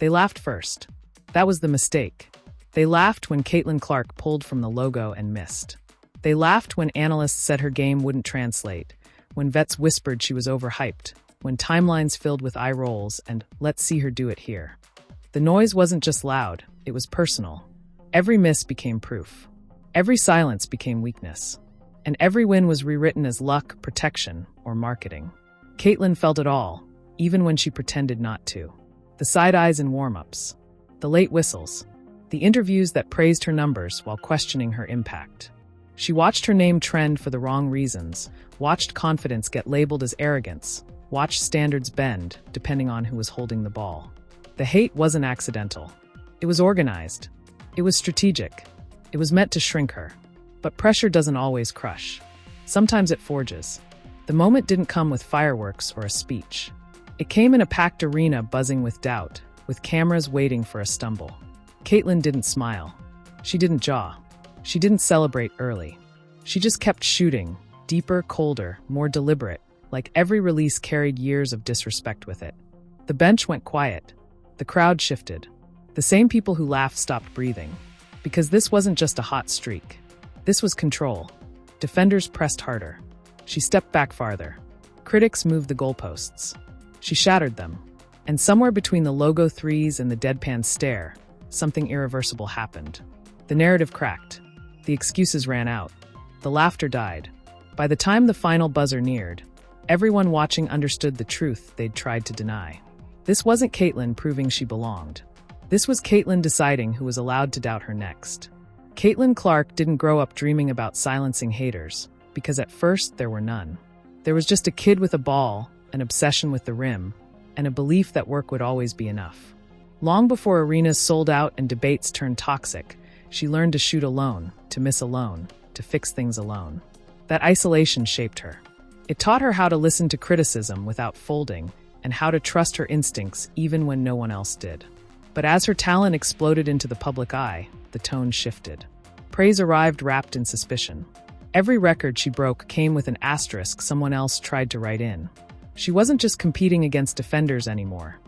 They laughed first. That was the mistake. They laughed when CaitlinClark pulled from the logo and missed. They laughed when analysts said her game wouldn't translate, when vets whispered she was overhyped, when timelines filled with eye rolls and "let's see her do it here." The noise wasn't just loud, it was personal. Every miss became proof. Every silence became weakness. And every win was rewritten as luck, protection, or marketing. Caitlin felt it all, even when she pretended not to. The side eyes in warm-ups, the late whistles, the interviews that praised her numbers while questioning her impact. She watched her name trend for the wrong reasons, watched confidence get labeled as arrogance, watched standards bend depending on who was holding the ball. The hate wasn't accidental. It was organized. It was strategic. It was meant to shrink her. But pressure doesn't always crush. Sometimes it forges. The moment didn't come with fireworks or a speech. It came in a packed arena buzzing with doubt, with cameras waiting for a stumble. Caitlin didn't smile. She didn't jaw. She didn't celebrate early. She just kept shooting, deeper, colder, more deliberate, like every release carried years of disrespect with it. The bench went quiet. The crowd shifted. The same people who laughed stopped breathing. Because this wasn't just a hot streak. This was control. Defenders pressed harder. She stepped back farther. Critics moved the goalposts. She shattered them. And somewhere between the logo threes and the deadpan stare, something irreversible happened. The narrative cracked. The excuses ran out. The laughter died. By the time the final buzzer neared, everyone watching understood the truth they'd tried to deny. This wasn't Caitlin proving she belonged. This was Caitlin deciding who was allowed to doubt her next. CaitlinClark didn't grow up dreaming about silencing haters, because at first there were none. There was just a kid with a ball, an obsession with the rim, and a belief that work would always be enough. Long before arenas sold out and debates turned toxic, she learned to shoot alone, to miss alone, to fix things alone. That isolation shaped her. It taught her how to listen to criticism without folding, and how to trust her instincts even when no one else did. But as her talent exploded into the public eye, the tone shifted. Praise arrived wrapped in suspicion. Every record she broke came with an asterisk someone else tried to write in. She wasn't just competing against defenders anymore.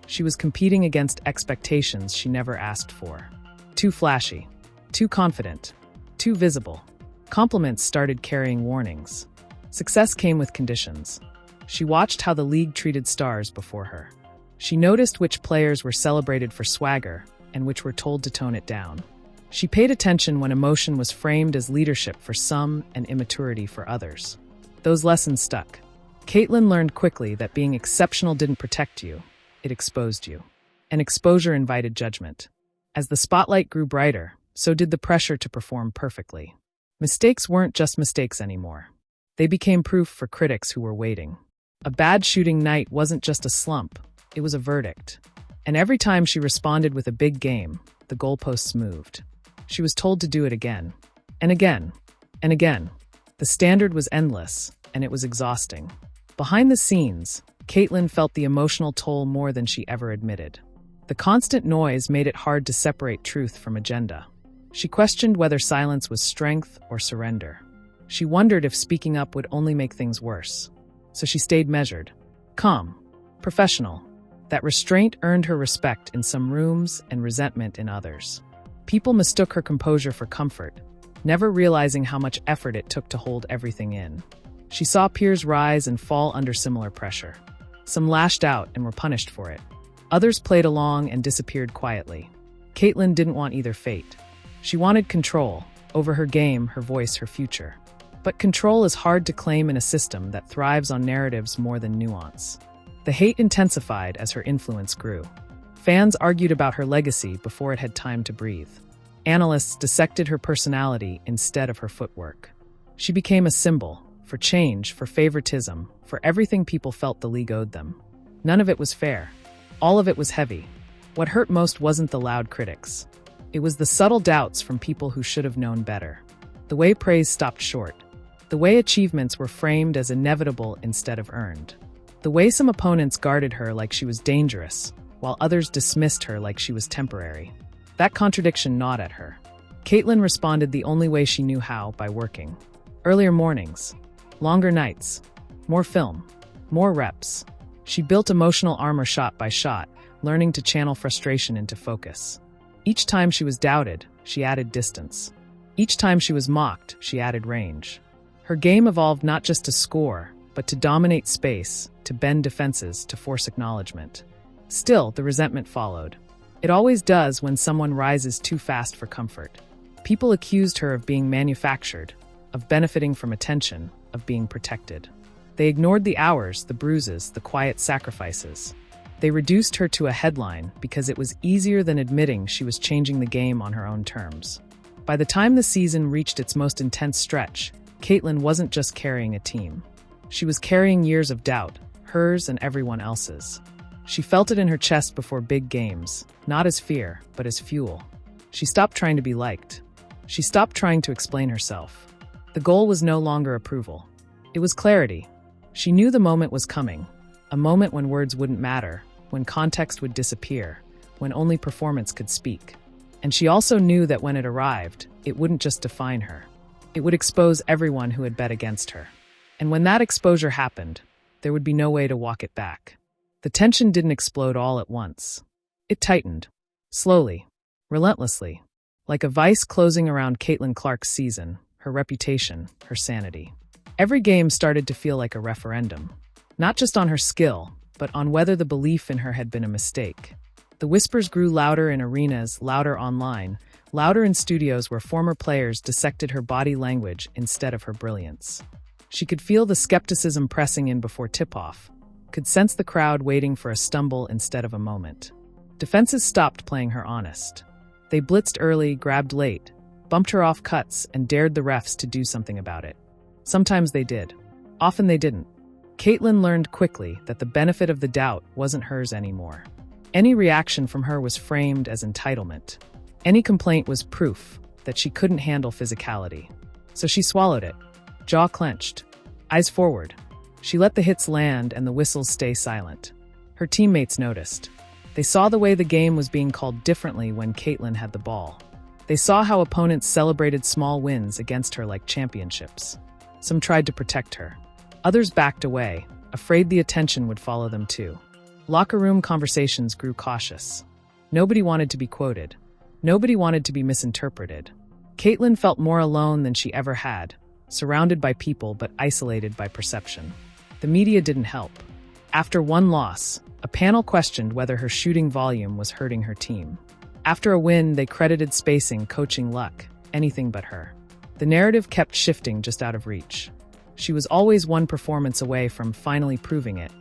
She was competing against expectations she never asked for. Too flashy, too confident, too visible. Compliments started carrying warnings. Success came with conditions. She watched how the league treated stars before her. She noticed which players were celebrated for swagger and which were told to tone it down. She paid attention when emotion was framed as leadership for some and immaturity for others. Those lessons stuck. Caitlin learned quickly that being exceptional didn't protect you, it exposed you. And exposure invited judgment. As the spotlight grew brighter, so did the pressure to perform perfectly. Mistakes weren't just mistakes anymore. They became proof for critics who were waiting. A bad shooting night wasn't just a slump, it was a verdict. And every time she responded with a big game, the goalposts moved. She was told to do it again, and again, and again. The standard was endless, and it was exhausting. Behind the scenes, Caitlin felt the emotional toll more than she ever admitted. The constant noise made it hard to separate truth from agenda. She questioned whether silence was strength or surrender. She wondered if speaking up would only make things worse. So she stayed measured, calm, professional. That restraint earned her respect in some rooms and resentment in others. People mistook her composure for comfort, never realizing how much effort it took to hold everything in. She saw peers rise and fall under similar pressure. Some lashed out and were punished for it. Others played along and disappeared quietly. Caitlin didn't want either fate. She wanted control over her game, her voice, her future. But control is hard to claim in a system that thrives on narratives more than nuance. The hate intensified as her influence grew. Fans argued about her legacy before it had time to breathe. Analysts dissected her personality instead of her footwork. She became a symbol for change, for favoritism, for everything people felt the league owed them. None of it was fair. All of it was heavy. What hurt most wasn't the loud critics. It was the subtle doubts from people who should have known better. The way praise stopped short. The way achievements were framed as inevitable instead of earned. The way some opponents guarded her like she was dangerous, while others dismissed her like she was temporary. That contradiction gnawed at her. Caitlin responded the only way she knew how, by working. Earlier mornings, longer nights, more film, more reps. She built emotional armor shot by shot, learning to channel frustration into focus. Each time she was doubted, she added distance. Each time she was mocked, she added range. Her game evolved not just to score, but to dominate space, to bend defenses, to force acknowledgement. Still, the resentment followed. It always does when someone rises too fast for comfort. People accused her of being manufactured, of benefiting from attention, of being protected. They ignored the hours, the bruises, the quiet sacrifices. They reduced her to a headline because it was easier than admitting she was changing the game on her own terms. By the time the season reached its most intense stretch, Caitlin wasn't just carrying a team. She was carrying years of doubt, hers and everyone else's. She felt it in her chest before big games, not as fear, but as fuel. She stopped trying to be liked. She stopped trying to explain herself. The goal was no longer approval. It was clarity. She knew the moment was coming, a moment when words wouldn't matter, when context would disappear, when only performance could speak. And she also knew that when it arrived, it wouldn't just define her. It would expose everyone who had bet against her. And when that exposure happened, there would be no way to walk it back. The tension didn't explode all at once. It tightened, slowly, relentlessly, like a vice closing around CaitlinClark's season, her reputation, her sanity. Every game started to feel like a referendum, not just on her skill, but on whether the belief in her had been a mistake. The whispers grew louder in arenas, louder online, louder in studios where former players dissected her body language instead of her brilliance. She could feel the skepticism pressing in before tip-off, could sense the crowd waiting for a stumble instead of a moment. Defenses stopped playing her honest. They blitzed early, grabbed late, bumped her off cuts, and dared the refs to do something about it. Sometimes they did. Often they didn't. Caitlin learned quickly that the benefit of the doubt wasn't hers anymore. Any reaction from her was framed as entitlement. Any complaint was proof that she couldn't handle physicality. So she swallowed it, jaw clenched, eyes forward. She let the hits land and the whistles stay silent. Her teammates noticed. They saw the way the game was being called differently when Caitlin had the ball. They saw how opponents celebrated small wins against her like championships. Some tried to protect her. Others backed away, afraid the attention would follow them too. Locker room conversations grew cautious. Nobody wanted to be quoted. Nobody wanted to be misinterpreted. Caitlin felt more alone than she ever had, surrounded by people but isolated by perception. The media didn't help. After one loss, a panel questioned whether her shooting volume was hurting her team. After a win, they credited spacing, coaching, luck, anything but her. The narrative kept shifting just out of reach. She was always one performance away from finally proving it,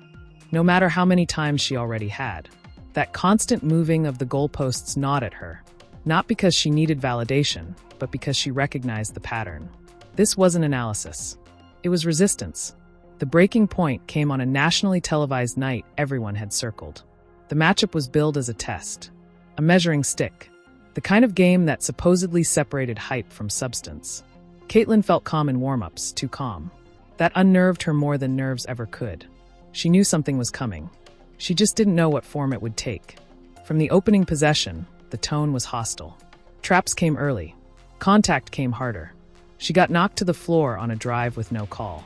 no matter how many times she already had. That constant moving of the goalposts gnawed at her, not because she needed validation, but because she recognized the pattern. This wasn't analysis. It was resistance. The breaking point came on a nationally televised night everyone had circled. The matchup was billed as a test, a measuring stick, the kind of game that supposedly separated hype from substance. Caitlin felt calm in warm-ups, too calm. That unnerved her more than nerves ever could. She knew something was coming. She just didn't know what form it would take. From the opening possession, the tone was hostile. Traps came early. Contact came harder. She got knocked to the floor on a drive with no call.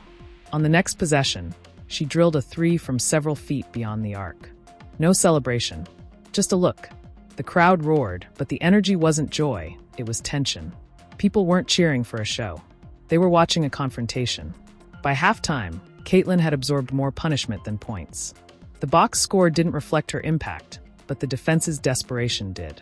On the next possession, she drilled a three from several feet beyond the arc. No celebration, just a look. The crowd roared, but the energy wasn't joy, it was tension. People weren't cheering for a show. They were watching a confrontation. By halftime, Caitlin had absorbed more punishment than points. The box score didn't reflect her impact, but the defense's desperation did.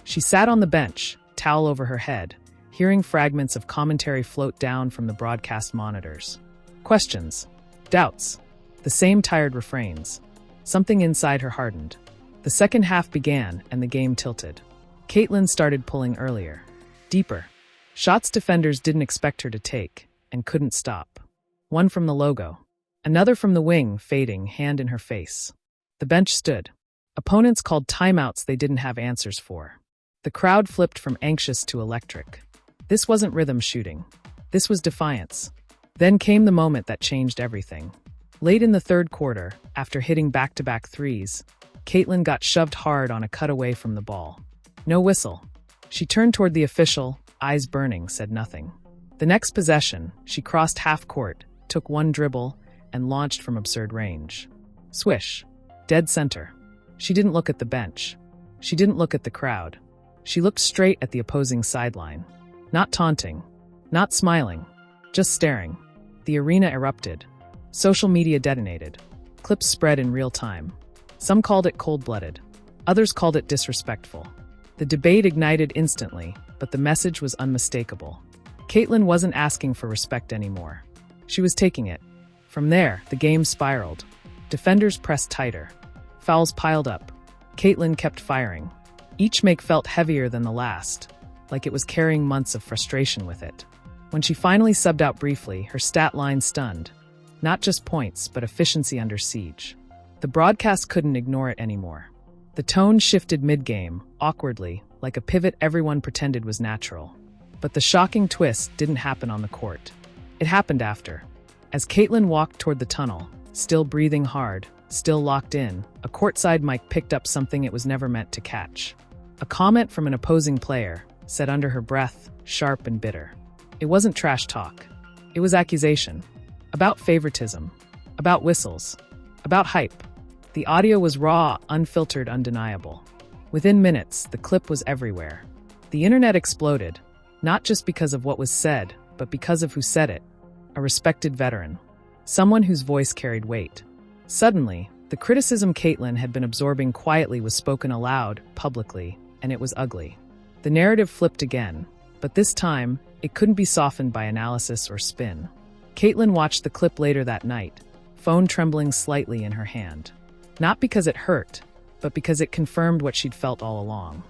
She sat on the bench, towel over her head, hearing fragments of commentary float down from the broadcast monitors. Questions, doubts, the same tired refrains. Something inside her hardened. The second half began and the game tilted. Caitlin started pulling earlier, deeper. Shots defenders didn't expect her to take and couldn't stop. One from the logo, another from the wing, fading, hand in her face. The bench stood. Opponents called timeouts they didn't have answers for. The crowd flipped from anxious to electric. This wasn't rhythm shooting. This was defiance. Then came the moment that changed everything. Late in the third quarter, after hitting back-to-back threes, Caitlin got shoved hard on a cutaway from the ball. No whistle. She turned toward the official, eyes burning, said nothing. The next possession, she crossed half-court, took one dribble, and launched from absurd range. Swish. Dead center. She didn't look at the bench. She didn't look at the crowd. She looked straight at the opposing sideline. Not taunting. Not smiling. Just staring. The arena erupted. Social media detonated. Clips spread in real time. Some called it cold-blooded. Others called it disrespectful. The debate ignited instantly, but the message was unmistakable. Caitlin wasn't asking for respect anymore. She was taking it. From there, the game spiraled. Defenders pressed tighter. Fouls piled up. Caitlin kept firing. Each make felt heavier than the last, like it was carrying months of frustration with it. When she finally subbed out briefly, her stat line stunned. Not just points, but efficiency under siege. The broadcast couldn't ignore it anymore. The tone shifted mid-game, awkwardly, like a pivot everyone pretended was natural. But the shocking twist didn't happen on the court. It happened after. As Caitlin walked toward the tunnel, still breathing hard, still locked in, a courtside mic picked up something it was never meant to catch. A comment from an opposing player, said under her breath, sharp and bitter. It wasn't trash talk. It was accusation. About favoritism. About whistles. About hype. The audio was raw, unfiltered, undeniable. Within minutes, the clip was everywhere. The internet exploded, not just because of what was said, but because of who said it. A respected veteran. Someone whose voice carried weight. Suddenly, the criticism Caitlin had been absorbing quietly was spoken aloud, publicly, and it was ugly. The narrative flipped again, but this time, it couldn't be softened by analysis or spin. Caitlin watched the clip later that night, phone trembling slightly in her hand. Not because it hurt, but because it confirmed what she'd felt all along.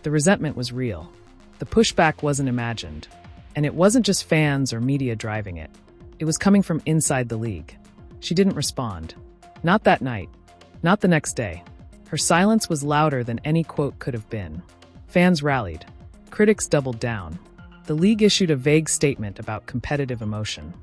The resentment was real. The pushback wasn't imagined. And it wasn't just fans or media driving it. It was coming from inside the league. She didn't respond. Not that night. Not the next day. Her silence was louder than any quote could have been. Fans rallied. Critics doubled down. The league issued a vague statement about competitive emotion.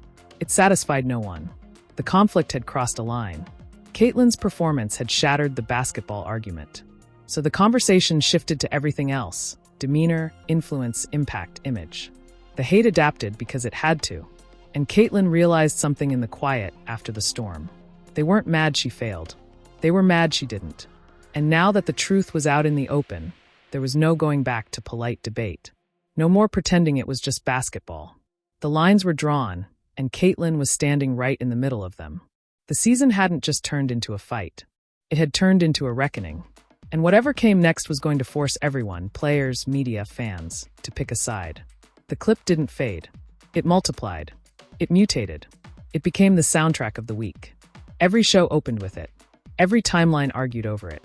It satisfied no one. The conflict had crossed a line. Caitlin's performance had shattered the basketball argument. So the conversation shifted to everything else: demeanor, influence, impact, image. The hate adapted because it had to. And Caitlin realized something in the quiet after the storm. They weren't mad she failed. They were mad she didn't. And now that the truth was out in the open, there was no going back to polite debate. No more pretending it was just basketball. The lines were drawn, and Caitlin was standing right in the middle of them. The season hadn't just turned into a fight. It had turned into a reckoning. And whatever came next was going to force everyone, players, media, fans, to pick a side. The clip didn't fade. It multiplied. It mutated. It became the soundtrack of the week. Every show opened with it. Every timeline argued over it.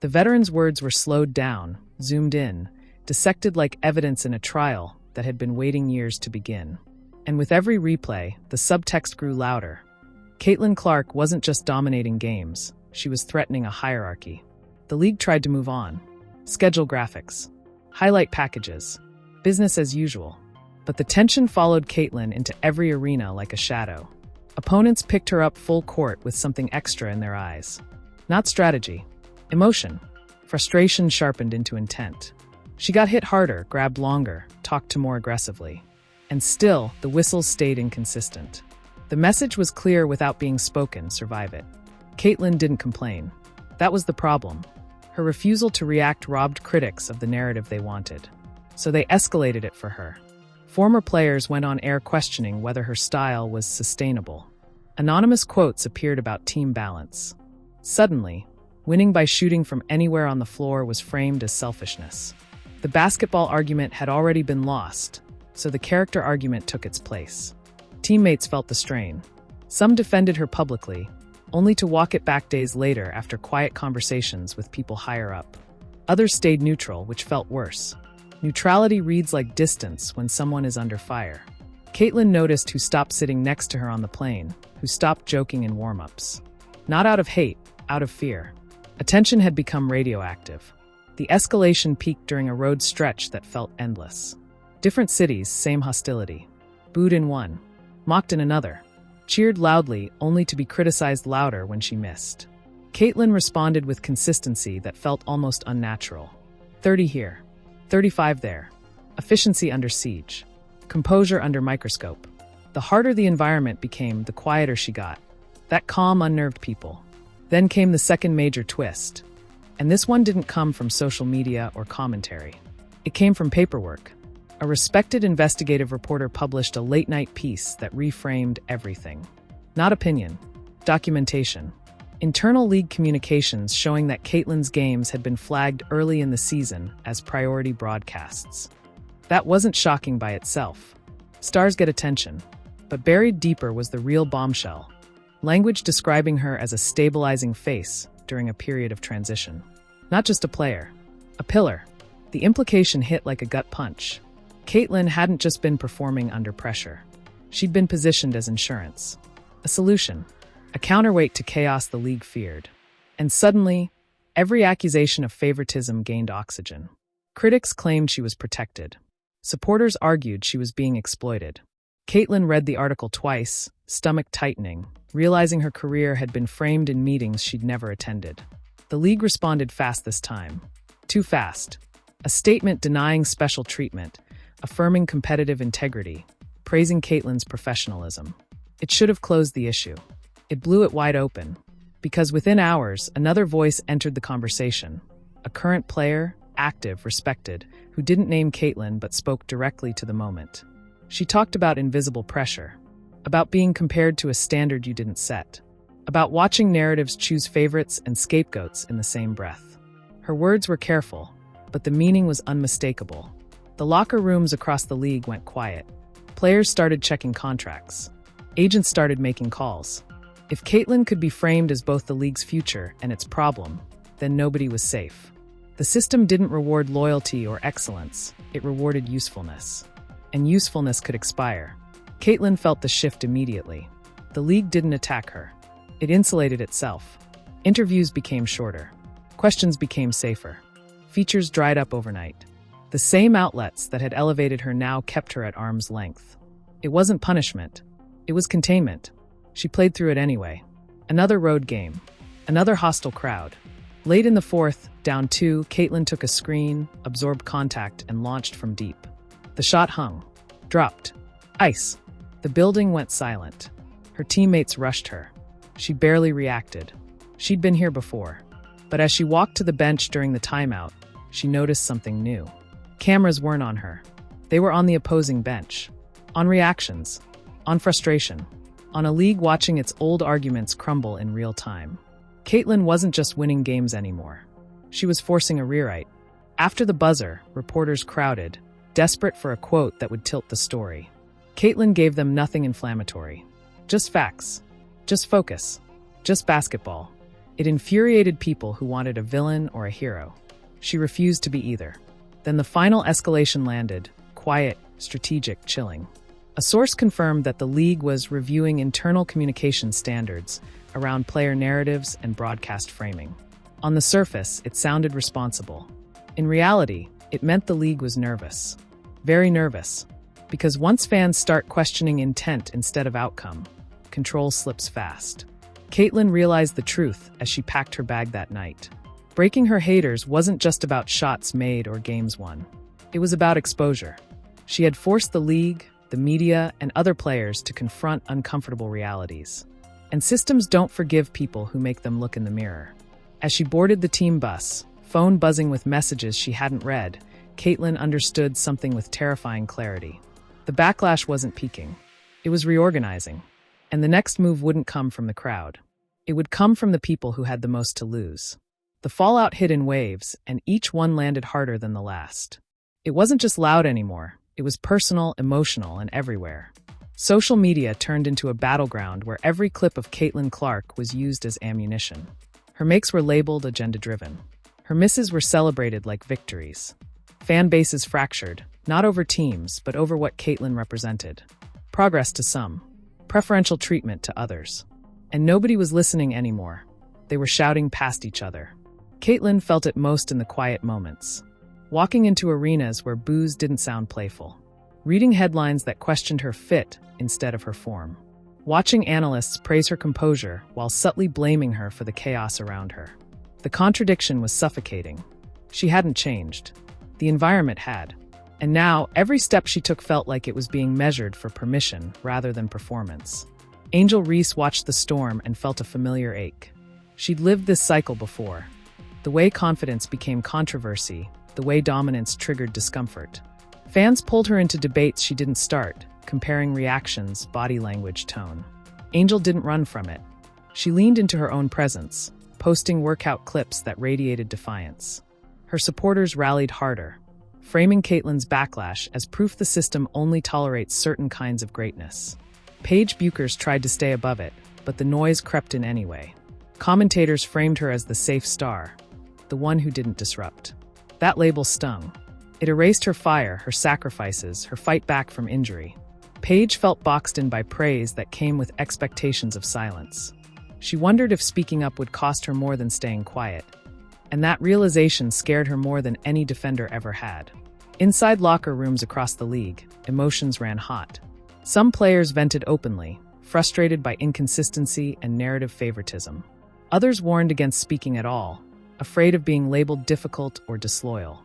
The veteran's words were slowed down, zoomed in, dissected like evidence in a trial that had been waiting years to begin. And with every replay, the subtext grew louder. CaitlinClark wasn't just dominating games, she was threatening a hierarchy. The league tried to move on. Schedule graphics. Highlight packages. Business as usual. But the tension followed Caitlin into every arena like a shadow. Opponents picked her up full court with something extra in their eyes. Not strategy. Emotion. Frustration sharpened into intent. She got hit harder, grabbed longer, talked to more aggressively. And still, the whistles stayed inconsistent. The message was clear without being spoken: survive it. Caitlin didn't complain. That was the problem. Her refusal to react robbed critics of the narrative they wanted. So they escalated it for her. Former players went on air questioning whether her style was sustainable. Anonymous quotes appeared about team balance. Suddenly, winning by shooting from anywhere on the floor was framed as selfishness. The basketball argument had already been lost, so the character argument took its place. Teammates felt the strain. Some defended her publicly, only to walk it back days later after quiet conversations with people higher up. Others stayed neutral, which felt worse. Neutrality reads like distance when someone is under fire. Caitlin noticed who stopped sitting next to her on the plane, who stopped joking in warm-ups. Not out of hate, out of fear. Attention had become radioactive. The escalation peaked during a road stretch that felt endless. Different cities, same hostility. Booed in one. Mocked in another. Cheered loudly, only to be criticized louder when she missed. Caitlin responded with consistency that felt almost unnatural. 30 here. 35 there. Efficiency under siege. Composure under microscope. The harder the environment became, the quieter she got. That calm unnerved people. Then came the second major twist. And this one didn't come from social media or commentary. It came from paperwork. A respected investigative reporter published a late-night piece that reframed everything. Not opinion, documentation. Internal league communications showing that Caitlin's games had been flagged early in the season as priority broadcasts. That wasn't shocking by itself. Stars get attention. But buried deeper was the real bombshell. Language describing her as a stabilizing face during a period of transition. Not just a player, a pillar. The implication hit like a gut punch. Caitlin hadn't just been performing under pressure. She'd been positioned as insurance. A solution. A counterweight to chaos the league feared. And suddenly, every accusation of favoritism gained oxygen. Critics claimed she was protected. Supporters argued she was being exploited. Caitlin read the article twice, stomach tightening, realizing her career had been framed in meetings she'd never attended. The league responded fast this time. Too fast. A statement denying special treatment, affirming competitive integrity, praising Caitlin's professionalism. It should have closed the issue. It blew it wide open. Because within hours, another voice entered the conversation. A current player, active, respected, who didn't name Caitlin but spoke directly to the moment. She talked about invisible pressure, about being compared to a standard you didn't set, about watching narratives choose favorites and scapegoats in the same breath. Her words were careful, but the meaning was unmistakable. The locker rooms across the league went quiet. Players started checking contracts. Agents started making calls. If Caitlin could be framed as both the league's future and its problem, then nobody was safe. The system didn't reward loyalty or excellence, it rewarded usefulness. And usefulness could expire. Caitlin felt the shift immediately. The league didn't attack her. It insulated itself. Interviews became shorter. Questions became safer. Features dried up overnight. The same outlets that had elevated her now kept her at arm's length. It wasn't punishment. It was containment. She played through it anyway. Another road game. Another hostile crowd. Late in the fourth, down 2, Caitlin took a screen, absorbed contact, and launched from deep. The shot hung. Dropped. Ice. The building went silent. Her teammates rushed her. She barely reacted. She'd been here before. But as she walked to the bench during the timeout, she noticed something new. Cameras weren't on her. They were on the opposing bench. On reactions. On frustration. On a league watching its old arguments crumble in real time. Caitlin wasn't just winning games anymore. She was forcing a rewrite. After the buzzer, reporters crowded, desperate for a quote that would tilt the story. Caitlin gave them nothing inflammatory. Just facts. Just focus. Just basketball. It infuriated people who wanted a villain or a hero. She refused to be either. Then the final escalation landed, quiet, strategic, chilling. A source confirmed that the league was reviewing internal communication standards around player narratives and broadcast framing. On the surface, it sounded responsible. In reality, it meant the league was nervous. Very nervous. Because once fans start questioning intent instead of outcome, control slips fast. Caitlin realized the truth as she packed her bag that night. Breaking her haters wasn't just about shots made or games won. It was about exposure. She had forced the league, the media, and other players to confront uncomfortable realities. And systems don't forgive people who make them look in the mirror. As she boarded the team bus, phone buzzing with messages she hadn't read, Caitlin understood something with terrifying clarity. The backlash wasn't peaking. It was reorganizing. And the next move wouldn't come from the crowd. It would come from the people who had the most to lose. The fallout hit in waves, and each one landed harder than the last. It wasn't just loud anymore. It was personal, emotional, and everywhere. Social media turned into a battleground where every clip of CaitlinClark was used as ammunition. Her makes were labeled agenda-driven. Her misses were celebrated like victories. Fan bases fractured, not over teams, but over what Caitlin represented. Progress to some, preferential treatment to others. And nobody was listening anymore. They were shouting past each other. Caitlin felt it most in the quiet moments. Walking into arenas where boos didn't sound playful. Reading headlines that questioned her fit instead of her form. Watching analysts praise her composure while subtly blaming her for the chaos around her. The contradiction was suffocating. She hadn't changed. The environment had. And now, every step she took felt like it was being measured for permission rather than performance. Angel Reese watched the storm and felt a familiar ache. She'd lived this cycle before. The way confidence became controversy, the way dominance triggered discomfort. Fans pulled her into debates she didn't start, comparing reactions, body language, tone. Angel didn't run from it. She leaned into her own presence, posting workout clips that radiated defiance. Her supporters rallied harder, framing Caitlin's backlash as proof the system only tolerates certain kinds of greatness. Paige Buchers tried to stay above it, but the noise crept in anyway. Commentators framed her as the safe star, the one who didn't disrupt. That label stung. It erased her fire, her sacrifices, her fight back from injury. Paige felt boxed in by praise that came with expectations of silence. She wondered if speaking up would cost her more than staying quiet. And that realization scared her more than any defender ever had. Inside locker rooms across the league, emotions ran hot. Some players vented openly, frustrated by inconsistency and narrative favoritism. Others warned against speaking at all, afraid of being labeled difficult or disloyal.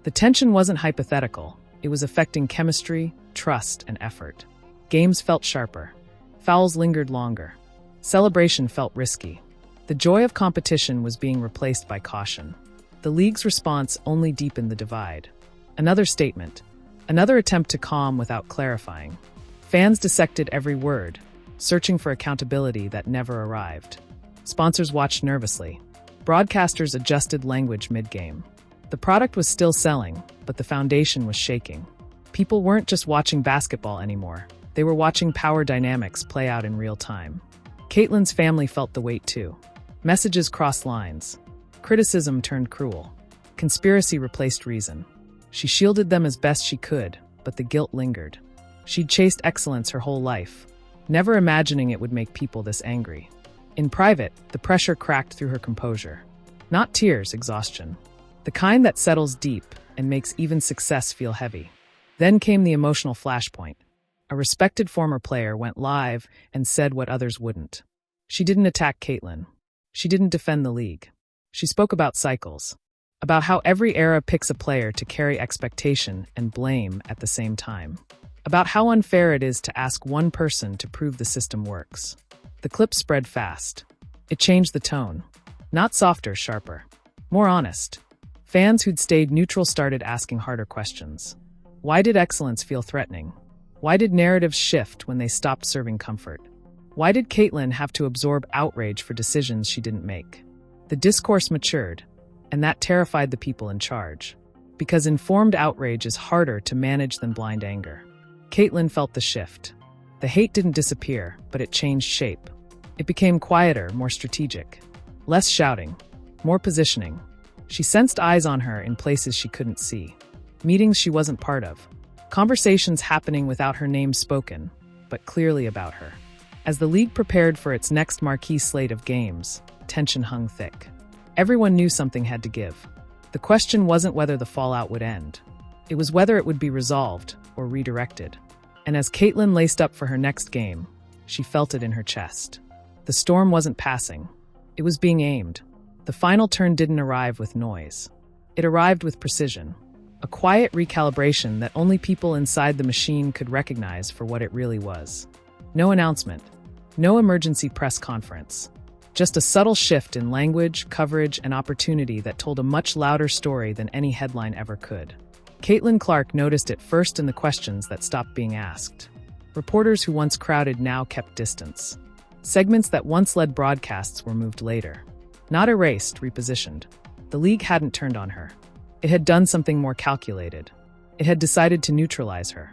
The tension wasn't hypothetical. It was affecting chemistry, trust, and effort. Games felt sharper. Fouls lingered longer. Celebration felt risky. The joy of competition was being replaced by caution. The league's response only deepened the divide. Another statement. Another attempt to calm without clarifying. Fans dissected every word, searching for accountability that never arrived. Sponsors watched nervously. Broadcasters adjusted language mid-game. The product was still selling, but the foundation was shaking. People weren't just watching basketball anymore. They were watching power dynamics play out in real time. Caitlin's family felt the weight too. Messages crossed lines. Criticism turned cruel. Conspiracy replaced reason. She shielded them as best she could, but the guilt lingered. She'd chased excellence her whole life, never imagining it would make people this angry. In private, the pressure cracked through her composure. Not tears, exhaustion. The kind that settles deep and makes even success feel heavy. Then came the emotional flashpoint. A respected former player went live and said what others wouldn't. She didn't attack Caitlin. She didn't defend the league. She spoke about cycles, about how every era picks a player to carry expectation and blame at the same time, about how unfair it is to ask one person to prove the system works. The clip spread fast. It changed the tone. Not softer, sharper. More honest. Fans who'd stayed neutral started asking harder questions. Why did excellence feel threatening? Why did narratives shift when they stopped serving comfort? Why did Caitlin have to absorb outrage for decisions she didn't make? The discourse matured, and that terrified the people in charge. Because informed outrage is harder to manage than blind anger. Caitlin felt the shift. The hate didn't disappear, but it changed shape. It became quieter, more strategic. Less shouting, more positioning. She sensed eyes on her in places she couldn't see. Meetings she wasn't part of. Conversations happening without her name spoken, but clearly about her. As the league prepared for its next marquee slate of games, tension hung thick. Everyone knew something had to give. The question wasn't whether the fallout would end. It was whether it would be resolved or redirected. And as Caitlin laced up for her next game, she felt it in her chest. The storm wasn't passing. It was being aimed. The final turn didn't arrive with noise. It arrived with precision. A quiet recalibration that only people inside the machine could recognize for what it really was. No announcement. No emergency press conference. Just a subtle shift in language, coverage, and opportunity that told a much louder story than any headline ever could. CaitlinClark noticed it first in the questions that stopped being asked. Reporters who once crowded now kept distance. Segments that once led broadcasts were moved later. Not erased, repositioned. The league hadn't turned on her. It had done something more calculated. It had decided to neutralize her.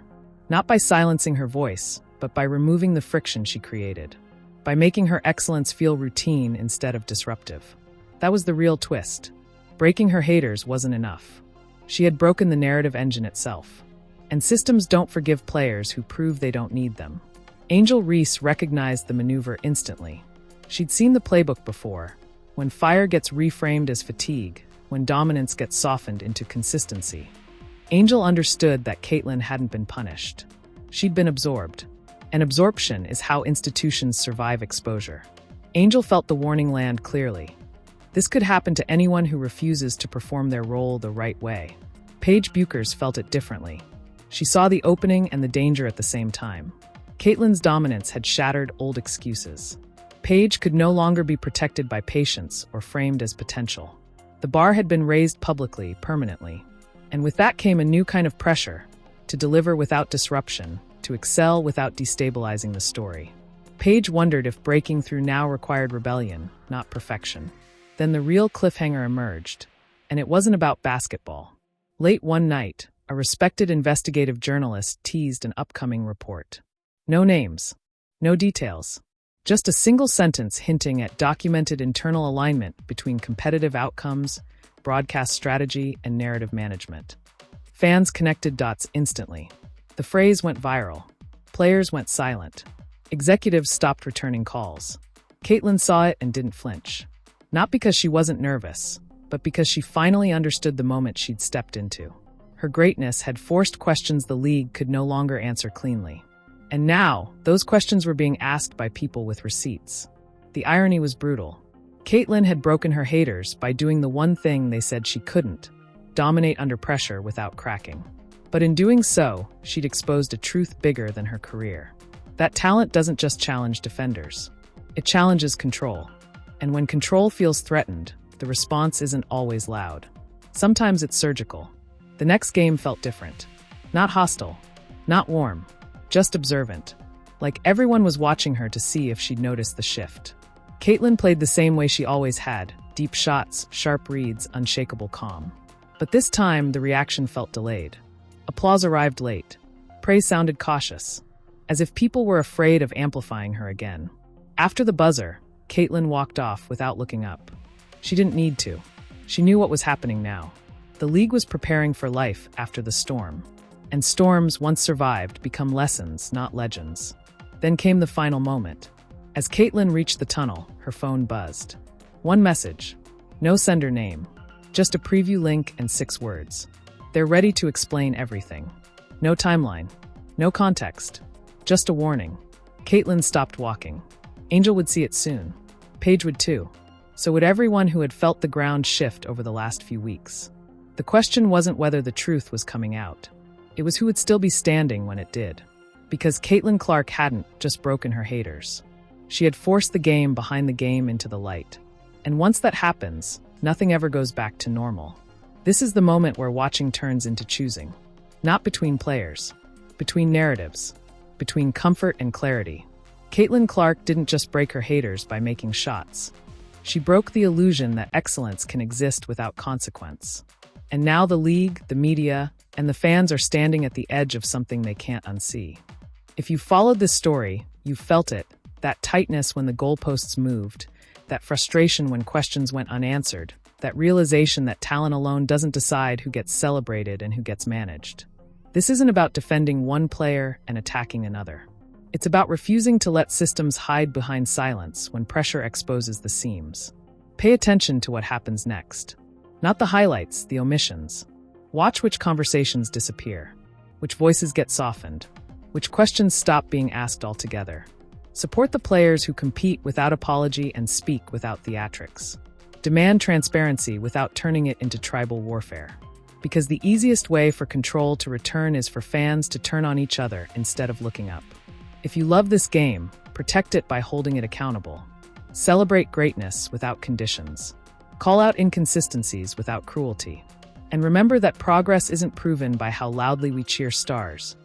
Not by silencing her voice, but by removing the friction she created. By making her excellence feel routine instead of disruptive. That was the real twist. Breaking her haters wasn't enough. She had broken the narrative engine itself. And systems don't forgive players who prove they don't need them. Angel Reese recognized the maneuver instantly. She'd seen the playbook before. When fire gets reframed as fatigue, when dominance gets softened into consistency. Angel understood that Caitlin hadn't been punished. She'd been absorbed. And absorption is how institutions survive exposure. Angel felt the warning land clearly. This could happen to anyone who refuses to perform their role the right way. Paige Buchers felt it differently. She saw the opening and the danger at the same time. Caitlin's dominance had shattered old excuses. Paige could no longer be protected by patience or framed as potential. The bar had been raised publicly, permanently. And with that came a new kind of pressure, to deliver without disruption, to excel without destabilizing the story. Paige wondered if breaking through now required rebellion, not perfection. Then the real cliffhanger emerged, and it wasn't about basketball. Late one night, a respected investigative journalist teased an upcoming report. No names, no details, just a single sentence hinting at documented internal alignment between competitive outcomes, broadcast strategy, and narrative management. Fans connected dots instantly. The phrase went viral. Players went silent. Executives stopped returning calls. Caitlin saw it and didn't flinch. Not because she wasn't nervous, but because she finally understood the moment she'd stepped into. Her greatness had forced questions the league could no longer answer cleanly. And now, those questions were being asked by people with receipts. The irony was brutal. Caitlin had broken her haters by doing the one thing they said she couldn't: dominate under pressure without cracking. But in doing so, she'd exposed a truth bigger than her career. That talent doesn't just challenge defenders. It challenges control. And when control feels threatened, the response isn't always loud. Sometimes it's surgical. The next game felt different. Not hostile, not warm, just observant. Like everyone was watching her to see if she'd noticed the shift. Caitlin played the same way she always had: deep shots, sharp reads, unshakable calm. But this time, the reaction felt delayed. Applause arrived late. Praise sounded cautious, as if people were afraid of amplifying her again. After the buzzer, Caitlin walked off without looking up. She didn't need to. She knew what was happening now. The league was preparing for life after the storm. And storms, once survived, become lessons, not legends. Then came the final moment. As Caitlin reached the tunnel, her phone buzzed. One message. No sender name. Just a preview link and 6 words. They're ready to explain everything. No timeline. No context. Just a warning. Caitlin stopped walking. Angel would see it soon. Paige would too. So would everyone who had felt the ground shift over the last few weeks. The question wasn't whether the truth was coming out. It was who would still be standing when it did. Because CaitlinClark hadn't just broken her haters. She had forced the game behind the game into the light. And once that happens, nothing ever goes back to normal. This is the moment where watching turns into choosing. Not between players. Between narratives. Between comfort and clarity. CaitlinClark didn't just break her haters by making shots. She broke the illusion that excellence can exist without consequence. And now the league, the media, and the fans are standing at the edge of something they can't unsee. If you followed this story, you felt it, that tightness when the goalposts moved, that frustration when questions went unanswered, that realization that talent alone doesn't decide who gets celebrated and who gets managed. This isn't about defending one player and attacking another. It's about refusing to let systems hide behind silence when pressure exposes the seams. Pay attention to what happens next. Not the highlights, the omissions. Watch which conversations disappear, which voices get softened, which questions stop being asked altogether. Support the players who compete without apology and speak without theatrics. Demand transparency without turning it into tribal warfare. Because the easiest way for control to return is for fans to turn on each other instead of looking up. If you love this game, protect it by holding it accountable. Celebrate greatness without conditions. Call out inconsistencies without cruelty. And remember that progress isn't proven by how loudly we cheer stars.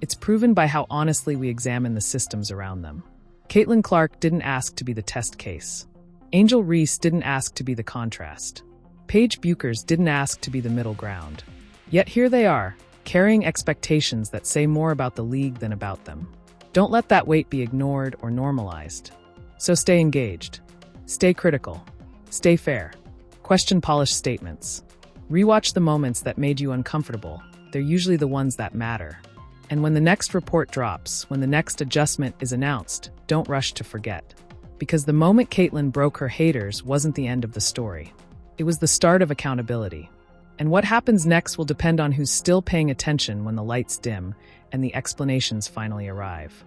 It's proven by how honestly we examine the systems around them. CaitlinClark didn't ask to be the test case. Angel Reese didn't ask to be the contrast. Paige Buchers didn't ask to be the middle ground. Yet here they are, carrying expectations that say more about the league than about them. Don't let that weight be ignored or normalized. So stay engaged. Stay critical. Stay fair. Question polished statements. Rewatch the moments that made you uncomfortable. They're usually the ones that matter. And when the next report drops, when the next adjustment is announced, don't rush to forget. Because the moment Caitlin broke her haters wasn't the end of the story. It was the start of accountability. And what happens next will depend on who's still paying attention when the lights dim and the explanations finally arrive.